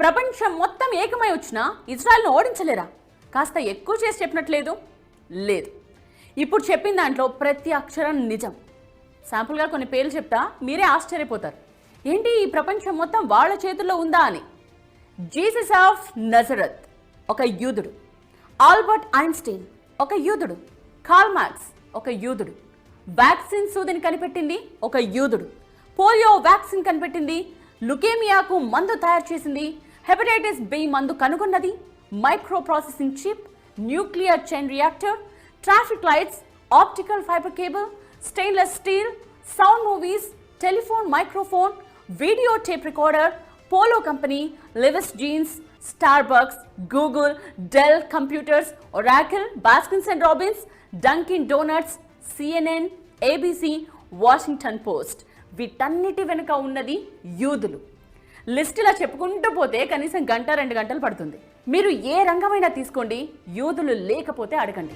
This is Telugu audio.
ప్రపంచం మొత్తం ఏకమై వచ్చినా ఇజ్రాయెల్ను ఓడించలేరా? కాస్త ఎక్కువ చేసి చెప్పినట్లేదు? లేదు. ఇప్పుడు చెప్పిన దాంట్లో ప్రతి అక్షరం నిజం. శాంపుల్గా కొన్ని పేర్లు చెప్తా, మీరే ఆశ్చర్యపోతారు. ఏంటి ఈ ప్రపంచం మొత్తం వాళ్ళ చేతుల్లో ఉందా అని. జీసస్ ఆఫ్ నజరత్ ఒక యూదుడు, ఆల్బర్ట్ ఐన్స్టీన్ ఒక యూదుడు, కార్ల్ మార్క్స్ ఒక యూదుడు, వ్యాక్సిన్ సూదిని కనిపెట్టింది ఒక యూదుడు, పోలియో వ్యాక్సిన్ కనిపెట్టింది, లుకేమియాకు మందు తయారు చేసింది, హెపటైటిస్ బి మందు కనుగొన్నది, micro processing chip, nuclear chain reactor, traffic lights, optical fibre cable, stainless steel, sound movies, telephone microphone, video tape recorder, polo company, Levi's jeans, Starbucks, Google, Dell computers, Oracle, Baskins and Robbins, Dunkin Donuts, CNN, ABC, Washington Post. వీటన్నిటి వెనుక ఉన్నది యూదులు. లిస్టులా చెప్పుకుంటూ పోతే కనీసం 1-2 గంటలు పడుతుంది. మీరు ఏ రంగమైనా తీసుకోండి, యూదులు లేకపోతే అడగండి.